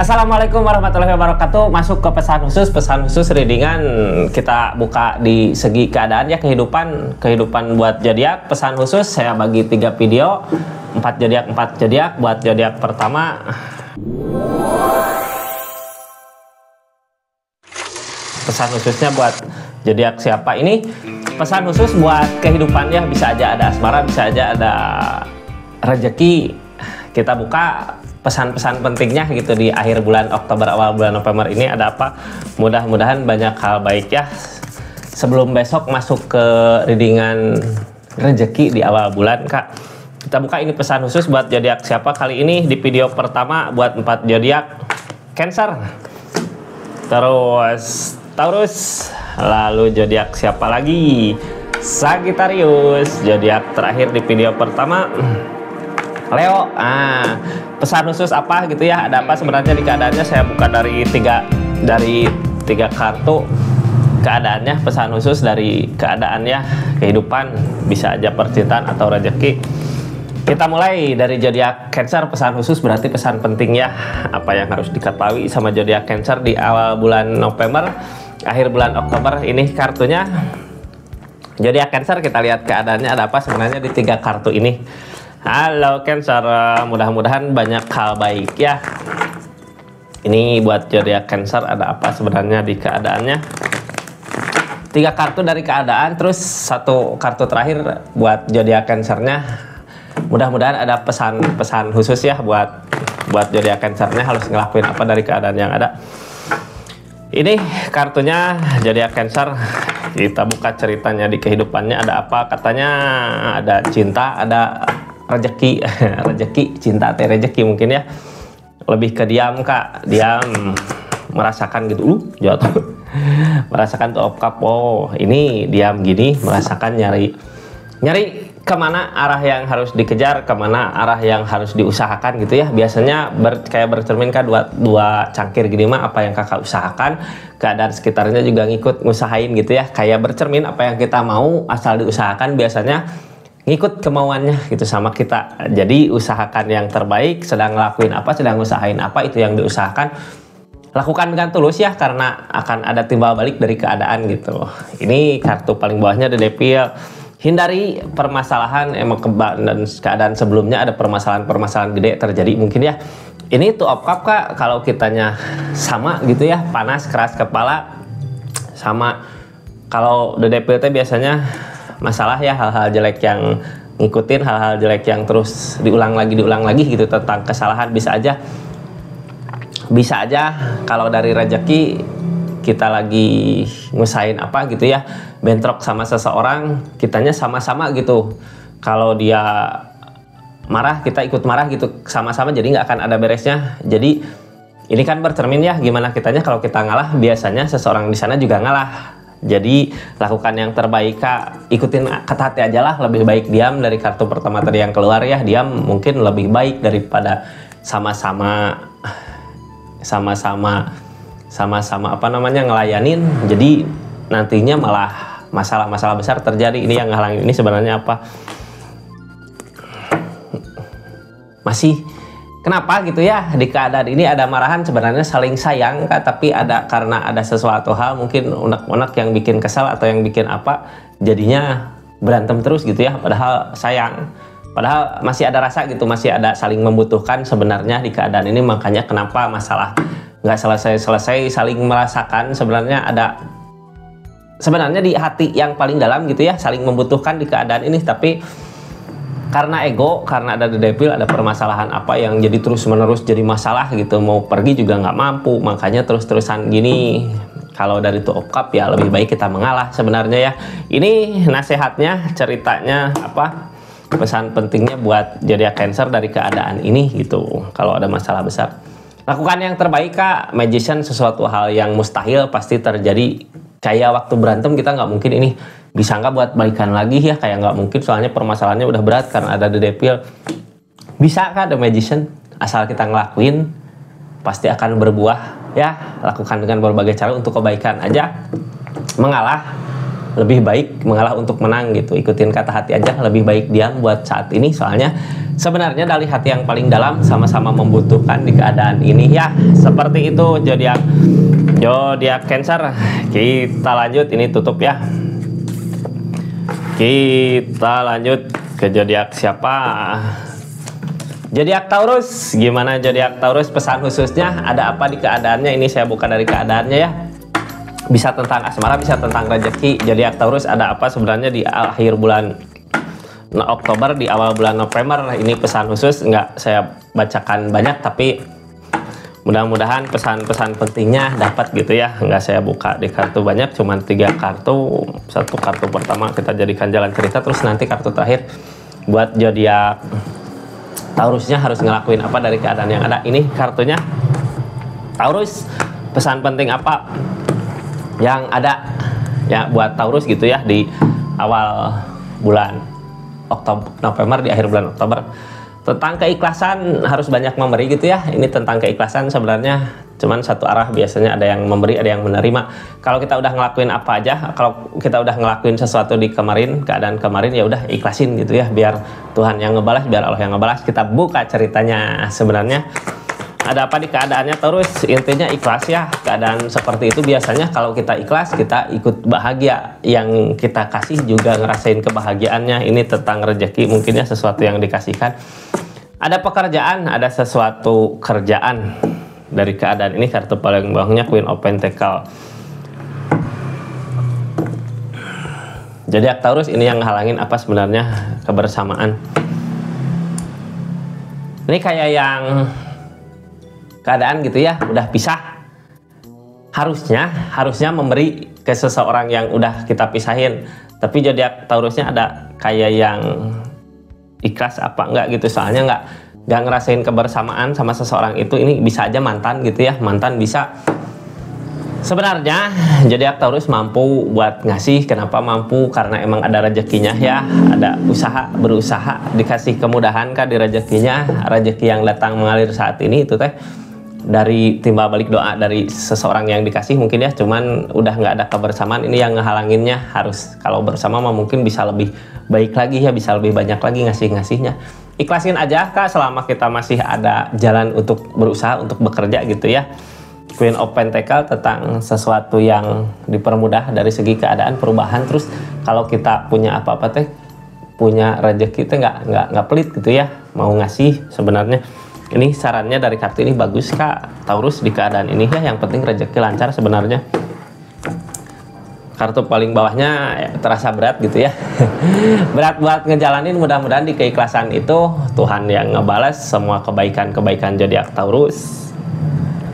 Assalamualaikum warahmatullahi wabarakatuh. Masuk ke pesan khusus readingan. Kita buka di segi keadaan ya, kehidupan buat zodiak. Pesan khusus saya bagi 3 video, 4 zodiak. Buat zodiak pertama, pesan khususnya buat zodiak siapa ini? Pesan khusus buat kehidupan ya, bisa aja ada asmara, bisa aja ada rezeki. Kita buka pesan-pesan pentingnya gitu di akhir bulan Oktober awal bulan November ini ada apa. Mudah-mudahan banyak hal baik ya. Sebelum besok masuk ke readingan rezeki di awal bulan Kak, kita buka ini pesan khusus buat zodiak siapa. Kali ini di video pertama buat 4 zodiak. Cancer, terus Taurus, lalu zodiak siapa lagi? Sagittarius. Zodiak terakhir di video pertama Leo. Pesan khusus apa gitu ya, ada apa sebenarnya di keadaannya. Saya buka dari tiga kartu keadaannya. Pesan khusus dari keadaannya kehidupan, bisa aja percintaan atau rezeki. Kita mulai dari zodiak Cancer. Pesan khusus berarti pesan penting ya, apa yang harus diketahui sama zodiak Cancer di awal bulan November akhir bulan Oktober. Ini kartunya zodiak Cancer. Kita lihat keadaannya ada apa sebenarnya di 3 kartu ini. Halo Cancer, mudah-mudahan banyak hal baik ya. Ini buat zodiak Cancer ada apa sebenarnya di keadaannya. 3 kartu dari keadaan, terus 1 kartu terakhir buat zodiak Cancernya. Mudah-mudahan ada pesan-pesan khusus ya buat zodiak Cancernya harus ngelakuin apa dari keadaan yang ada. Ini kartunya zodiak Cancer. Kita buka ceritanya di kehidupannya ada apa. Katanya ada cinta, ada rezeki, cinta atau rezeki mungkin ya. Lebih ke diam Kak, diam, merasakan gitu, jatuh. Merasakan tuh cup. Oh, ini diam gini, merasakan nyari kemana arah yang harus dikejar, kemana arah yang harus diusahakan gitu ya. Biasanya kayak bercermin Kak, dua cangkir gini mah, apa yang Kakak usahakan, keadaan sekitarnya juga ngikut ngusahain gitu ya. Kayak bercermin apa yang kita mau asal diusahakan, biasanya ngikut kemauannya gitu sama kita. Jadi usahakan yang terbaik, sedang ngelakuin apa, sedang usahain apa, itu yang diusahakan lakukan dengan tulus ya, karena akan ada timbal balik dari keadaan gitu. Ini kartu paling bawahnya The Devil. Hindari permasalahan, emang dan keadaan sebelumnya ada permasalahan gede terjadi mungkin ya. Ini tuh of cup Kak, kalau kitanya sama gitu ya, panas, keras kepala, sama kalau The Devil teh biasanya masalah ya, hal-hal jelek yang ngikutin, hal-hal jelek yang terus diulang lagi gitu tentang kesalahan. Bisa aja kalau dari rezeki kita lagi ngusahain apa gitu ya, bentrok sama seseorang, kitanya sama-sama gitu. Kalau dia marah, kita ikut marah gitu sama-sama, jadi nggak akan ada beresnya. Jadi ini kan bercermin ya, gimana kitanya kalau kita ngalah, biasanya seseorang di sana juga ngalah. Jadi lakukan yang terbaik Kak, ikutin kata hati aja lah. Lebih baik diam, dari kartu pertama tadi yang keluar ya, diam mungkin lebih baik daripada sama-sama apa namanya ngelayanin. Jadi nantinya malah masalah-masalah besar terjadi. Ini yang ngehalangin ini sebenarnya apa? Masih kenapa gitu ya, di keadaan ini ada marahan, sebenarnya saling sayang Kak, tapi karena ada sesuatu hal mungkin unek-unek yang bikin kesal atau yang bikin apa, jadinya berantem terus gitu ya, padahal sayang, padahal masih ada rasa gitu, masih ada saling membutuhkan sebenarnya di keadaan ini. Makanya kenapa masalah nggak selesai saling merasakan, sebenarnya ada sebenarnya di hati yang paling dalam gitu ya, saling membutuhkan di keadaan ini. Tapi karena ego, karena ada The Devil, ada permasalahan apa yang jadi terus-menerus jadi masalah gitu, mau pergi juga nggak mampu, makanya terus-terusan gini. Kalau dari Two of Cup ya lebih baik kita mengalah sebenarnya ya. Ini nasihatnya, ceritanya apa, pesan pentingnya buat zodiak Cancer dari keadaan ini gitu. Kalau ada masalah besar, lakukan yang terbaik Kak. Magician, sesuatu hal yang mustahil pasti terjadi. Kayak waktu berantem kita nggak mungkin ini bisa nggak buat balikan lagi ya, kayak nggak mungkin, soalnya permasalahannya udah berat karena ada The Devil. Bisa Kak The Magician, asal kita ngelakuin pasti akan berbuah ya. Lakukan dengan berbagai cara untuk kebaikan aja. Mengalah lebih baik mengalah untuk menang gitu. Ikutin kata hati aja, lebih baik diam buat saat ini, soalnya sebenarnya dari hati yang paling dalam sama-sama membutuhkan di keadaan ini ya. Seperti itu zodiak Cancer. Kita lanjut, ini tutup ya. Kita lanjut ke zodiak siapa? Zodiak Taurus. Gimana zodiak Taurus, pesan khususnya ada apa di keadaannya? Ini saya buka dari keadaannya ya. Bisa tentang asmara, bisa tentang rezeki. Zodiak Taurus ada apa sebenarnya di akhir bulan Oktober, di awal bulan November. Ini pesan khusus, nggak saya bacakan banyak, tapi mudah-mudahan pesan-pesan pentingnya dapat gitu ya. Nggak saya buka di kartu banyak, cuman 3 kartu. Satu kartu pertama kita jadikan jalan cerita, terus nanti kartu terakhir buat zodiak Taurusnya harus ngelakuin apa dari keadaan yang ada. Ini kartunya Taurus, pesan penting apa yang ada ya buat Taurus gitu ya di awal bulan November, di akhir bulan Oktober. Tentang keikhlasan, harus banyak memberi gitu ya. Ini tentang keikhlasan sebenarnya cuman satu arah, biasanya ada yang memberi, ada yang menerima. Kalau kita udah ngelakuin apa aja, kalau kita udah ngelakuin sesuatu di keadaan kemarin, ya udah ikhlasin gitu ya, biar Tuhan yang ngebalas, biar Allah yang ngebalas. Kita buka ceritanya sebenarnya ada apa di keadaannya Taurus. Intinya ikhlas ya. Keadaan seperti itu biasanya kalau kita ikhlas, kita ikut bahagia. Yang kita kasih juga ngerasain kebahagiaannya. Ini tentang rezeki mungkin ya, sesuatu yang dikasihkan. Ada pekerjaan, ada sesuatu kerjaan dari keadaan ini. Kartu paling bawahnya Queen of Pentacle. Jadi Taurus ini yang halangin apa sebenarnya? Kebersamaan. Ini kayak yang keadaan gitu ya, udah pisah, harusnya memberi ke seseorang yang udah kita pisahin, tapi zodiak Taurusnya ada kayak yang ikhlas apa enggak gitu, soalnya nggak ngerasain kebersamaan sama seseorang itu. Ini bisa aja mantan gitu ya, mantan bisa. Sebenarnya zodiak Taurus mampu buat ngasih. Kenapa mampu? Karena emang ada rezekinya ya, ada berusaha, dikasih kemudahan kan di rezekinya. Rezeki yang datang mengalir saat ini itu teh dari timbal balik doa dari seseorang yang dikasih mungkin ya, cuman udah nggak ada kebersamaan. Ini yang ngehalanginnya. Harus kalau bersama mah mungkin bisa lebih baik lagi ya, bisa lebih banyak lagi ngasihnya. Ikhlasin aja Kak, selama kita masih ada jalan untuk berusaha untuk bekerja gitu ya. Queen of Pentacle tentang sesuatu yang dipermudah dari segi keadaan, perubahan. Terus kalau kita punya apa-apa teh, punya rezeki teh nggak pelit gitu ya, mau ngasih sebenarnya. Ini sarannya dari kartu ini bagus Kak Taurus di keadaan ini ya. Yang penting rezeki lancar sebenarnya. Kartu paling bawahnya ya, terasa berat gitu ya. Berat buat ngejalanin. Mudah-mudahan di keikhlasan itu Tuhan yang ngebalas semua kebaikan-kebaikan zodiak Taurus.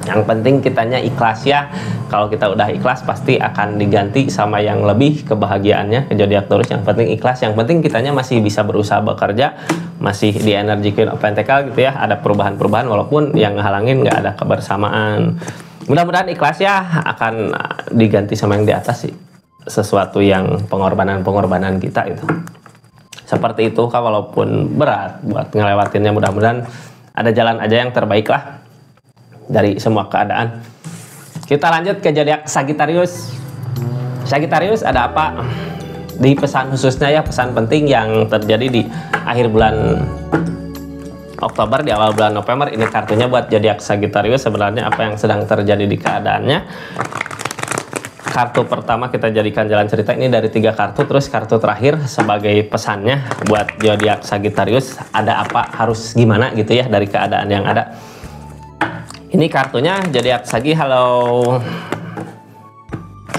Yang penting kitanya ikhlas ya. Kalau kita udah ikhlas pasti akan diganti sama yang lebih kebahagiaannya ke zodiak Taurus. Yang penting ikhlas, yang penting kitanya masih bisa berusaha bekerja, masih di energi Queen of Pentacle gitu ya. Ada perubahan-perubahan walaupun yang ngehalangin nggak ada kebersamaan. Mudah-mudahan ikhlas ya, akan diganti sama yang di atas sih. Sesuatu yang pengorbanan kita itu. Seperti itu Kak, walaupun berat buat ngelewatinnya, mudah-mudahan ada jalan aja yang terbaik lah dari semua keadaan. Kita lanjut ke zodiak Sagittarius. Sagittarius ada apa di pesan khususnya ya, pesan penting yang terjadi di akhir bulan Oktober, di awal bulan November. Ini kartunya buat zodiak Sagittarius. Sebenarnya apa yang sedang terjadi di keadaannya. Kartu pertama kita jadikan jalan cerita, ini dari 3 kartu. Terus kartu terakhir sebagai pesannya buat zodiak Sagittarius, ada apa, harus gimana gitu ya dari keadaan yang ada. Ini kartunya zodiak Sagi. Halo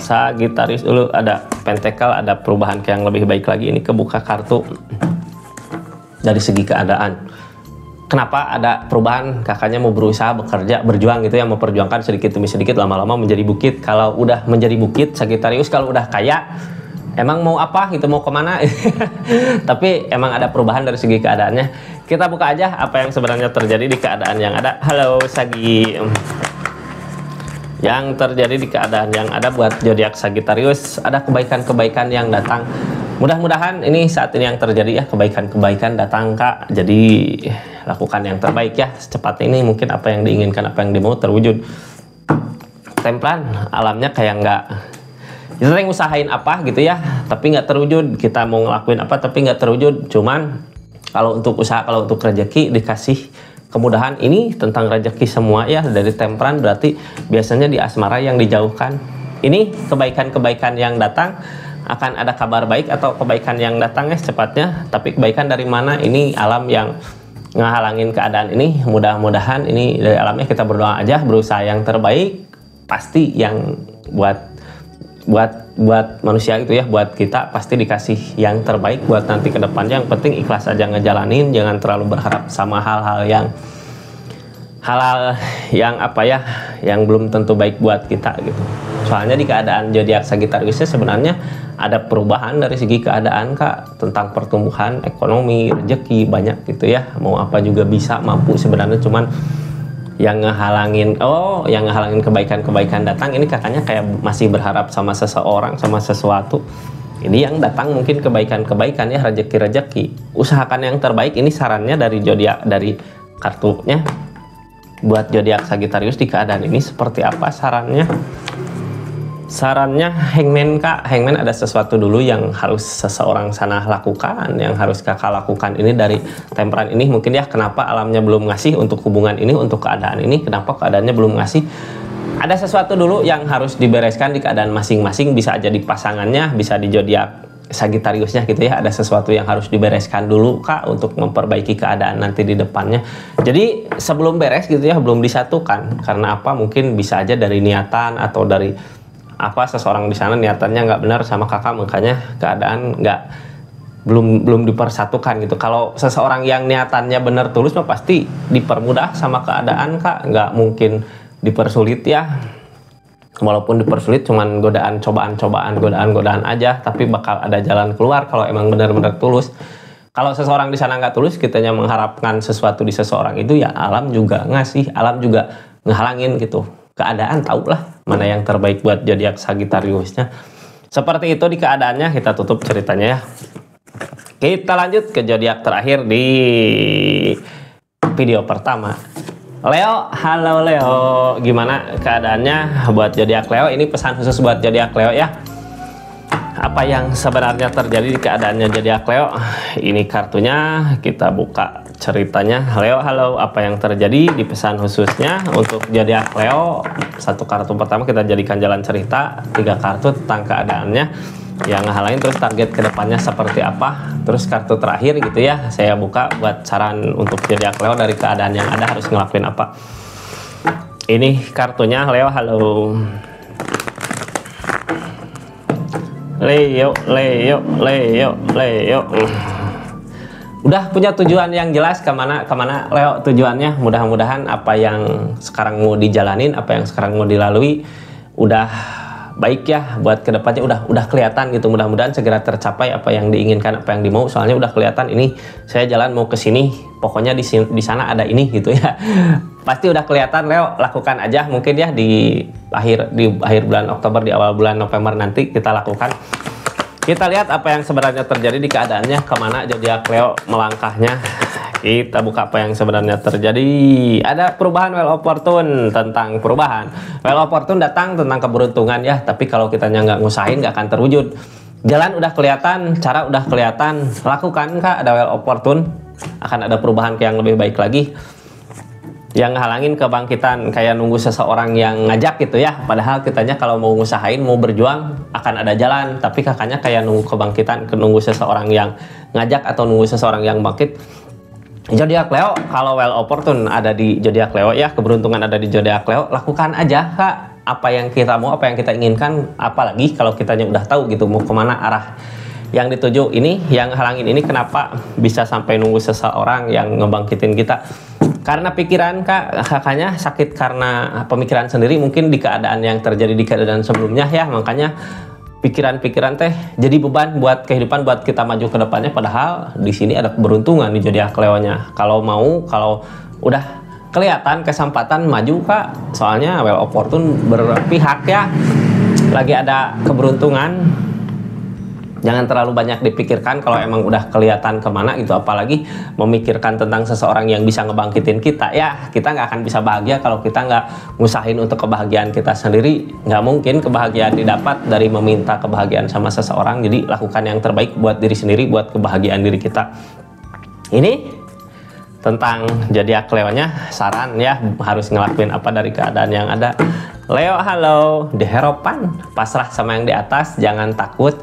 Sagittarius dulu, ada Pentacle, ada perubahan ke yang lebih baik lagi. Ini kebuka kartu dari segi keadaan. Kenapa ada perubahan? Kakaknya mau berusaha bekerja, berjuang gitu ya, memperjuangkan sedikit demi sedikit, lama-lama menjadi bukit. Kalau udah menjadi bukit Sagittarius, kalau udah kaya emang mau apa gitu, mau kemana? Tapi emang ada perubahan dari segi keadaannya. Kita buka aja apa yang sebenarnya terjadi di keadaan yang ada. Halo Sagi. Yang terjadi di keadaan yang ada buat zodiak Sagittarius, ada kebaikan-kebaikan yang datang. Mudah-mudahan ini saat ini yang terjadi ya, kebaikan-kebaikan datang Kak. Jadi lakukan yang terbaik ya secepatnya. Ini mungkin apa yang diinginkan, apa yang dimau terwujud. Templan, alamnya kayak kita yang usahain apa gitu ya, tapi nggak terwujud. Kita mau ngelakuin apa tapi nggak terwujud. Cuman kalau untuk usaha, kalau untuk rezeki dikasih kemudahan. Ini tentang rezeki semua ya, dari temperan berarti biasanya di asmara yang dijauhkan. Ini kebaikan-kebaikan yang datang, akan ada kabar baik atau kebaikan yang datang ya secepatnya. Tapi kebaikan dari mana? Ini alam yang ngehalangin keadaan ini. Mudah-mudahan ini dari alamnya, kita berdoa aja, berusaha yang terbaik. Pasti yang buat manusia gitu ya, buat kita pasti dikasih yang terbaik buat nanti ke depannya. Yang penting ikhlas aja ngejalanin, jangan terlalu berharap sama hal-hal yang apa ya, yang belum tentu baik buat kita gitu. Soalnya di keadaan zodiak Sagittariusnya sebenarnya ada perubahan dari segi keadaan Kak, tentang pertumbuhan ekonomi, rezeki banyak gitu ya, mau apa juga bisa, mampu sebenarnya. Cuman yang ngehalangin kebaikan-kebaikan datang ini kakaknya kayak masih berharap sama seseorang, sama sesuatu. Ini yang datang mungkin kebaikan-kebaikan ya, rezeki-rezeki. Usahakan yang terbaik. Ini sarannya dari zodiak, dari kartunya buat zodiak Sagittarius di keadaan ini seperti apa sarannya? Sarannya Hangman Kak. Hangman, ada sesuatu dulu yang harus seseorang sana lakukan, yang harus kakak lakukan. Ini dari temperan ini mungkin ya, kenapa alamnya belum ngasih untuk hubungan ini, untuk keadaan ini, kenapa keadaannya belum ngasih. Ada sesuatu dulu yang harus dibereskan di keadaan masing-masing, bisa aja di pasangannya, bisa di zodiak Sagittariusnya gitu ya. Ada sesuatu yang harus dibereskan dulu Kak, untuk memperbaiki keadaan nanti di depannya. Jadi sebelum beres gitu ya, belum disatukan. Karena apa? Mungkin bisa aja dari niatan atau dari apa, seseorang di sana niatannya nggak benar sama kakak, makanya keadaan belum dipersatukan gitu. Kalau seseorang yang niatannya benar tulus mah pasti dipermudah sama keadaan Kak, nggak mungkin dipersulit ya. Walaupun dipersulit cuman godaan aja, tapi bakal ada jalan keluar kalau emang benar-benar tulus. Kalau seseorang di sana nggak tulus, kitanya mengharapkan sesuatu di seseorang itu ya, alam juga ngasih, alam juga ngehalangin gitu. Keadaan tahulah mana yang terbaik buat zodiak Sagittariusnya. Seperti itu di keadaannya. Kita tutup ceritanya ya. Kita lanjut ke zodiak terakhir di video pertama. Leo, halo Leo, gimana keadaannya buat zodiak Leo? Ini pesan khusus buat zodiak Leo ya. Apa yang sebenarnya terjadi di keadaannya zodiak Leo? Ini kartunya, kita buka ceritanya. Leo, halo, apa yang terjadi di pesan khususnya untuk zodiak Leo? Satu kartu pertama kita jadikan jalan cerita, 3 kartu tentang keadaannya yang ngehalain, terus target kedepannya seperti apa, terus kartu terakhir gitu ya, saya buka buat saran untuk zodiak Leo dari keadaan yang ada harus ngelakuin apa. Ini kartunya. Leo, halo. Leo. Udah punya tujuan yang jelas kemana Leo tujuannya? Mudah-mudahan apa yang sekarang mau dijalanin, apa yang sekarang mau dilalui udah baik ya buat kedepannya, udah kelihatan gitu. Mudah-mudahan segera tercapai apa yang diinginkan, apa yang dimau. Soalnya udah kelihatan, ini saya jalan mau ke sini, pokoknya di sana ada ini gitu ya. Pasti udah kelihatan Leo, lakukan aja mungkin ya di akhir bulan Oktober, di awal bulan November nanti kita lakukan. Kita lihat apa yang sebenarnya terjadi di keadaannya, kemana zodiak Leo melangkahnya. Kita buka apa yang sebenarnya terjadi. Ada perubahan Wheel of Fortune, tentang perubahan. Wheel of Fortune datang tentang keberuntungan ya, tapi kalau kitanya nggak ngusahain nggak akan terwujud. Jalan udah kelihatan, cara udah kelihatan, lakukan Kak. Ada Wheel of Fortune, akan ada perubahan yang lebih baik lagi. Yang ngehalangin kebangkitan, kayak nunggu seseorang yang ngajak gitu ya. Padahal kitanya kalau mau ngusahain, mau berjuang, akan ada jalan. Tapi kakaknya kayak nunggu kebangkitan, nunggu seseorang yang ngajak atau nunggu seseorang yang bangkit. Zodiak Leo, kalau Wheel of Fortune ada di zodiak Leo ya, keberuntungan ada di zodiak Leo, lakukan aja Kak apa yang kita mau, apa yang kita inginkan. Apalagi kalau kitanya udah tahu gitu mau kemana arah yang dituju. Ini yang halangin ini kenapa bisa sampai nunggu seseorang yang ngebangkitin kita, karena pikiran kakaknya sakit karena pemikiran sendiri mungkin di keadaan yang terjadi di keadaan sebelumnya ya. Makanya pikiran-pikiran teh jadi beban buat kehidupan, buat kita maju ke depannya. Padahal di sini ada keberuntungan di zodiak Leo-nya. Kalau udah kelihatan kesempatan maju Kak. Soalnya Wheel of Fortune berpihak ya. Lagi ada keberuntungan. Jangan terlalu banyak dipikirkan kalau emang udah kelihatan kemana gitu, apalagi memikirkan tentang seseorang yang bisa ngebangkitin kita. Ya, kita nggak akan bisa bahagia kalau kita nggak ngusahin untuk kebahagiaan kita sendiri. Nggak mungkin kebahagiaan didapat dari meminta kebahagiaan sama seseorang. Jadi lakukan yang terbaik buat diri sendiri, buat kebahagiaan diri kita. Ini tentang zodiak Leonya, saran ya, harus ngelakuin apa dari keadaan yang ada. Leo, halo, diheropan, pasrah sama yang di atas, jangan takut.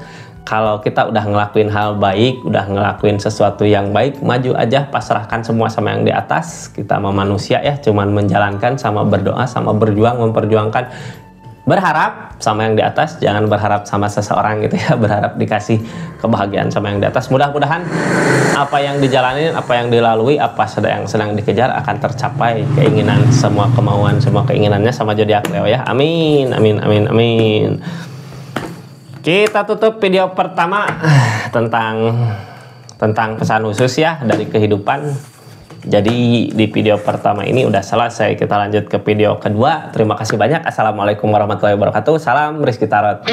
Kalau kita udah ngelakuin hal baik, udah ngelakuin sesuatu yang baik, maju aja, pasrahkan semua sama yang di atas. Kita sama manusia ya, cuman menjalankan sama berdoa, sama berjuang, memperjuangkan. Berharap sama yang di atas, jangan berharap sama seseorang gitu ya, berharap dikasih kebahagiaan sama yang di atas. Mudah-mudahan apa yang dijalanin, apa yang dilalui, apa yang sedang dikejar akan tercapai keinginan, semua kemauan, semua keinginannya sama zodiak Leo ya. Amin, amin, amin, amin. Kita tutup video pertama tentang pesan khusus ya dari kehidupan. Jadi di video pertama ini udah selesai, kita lanjut ke video kedua. Terima kasih banyak. Assalamualaikum warahmatullahi wabarakatuh. Salam Rizky Tarot.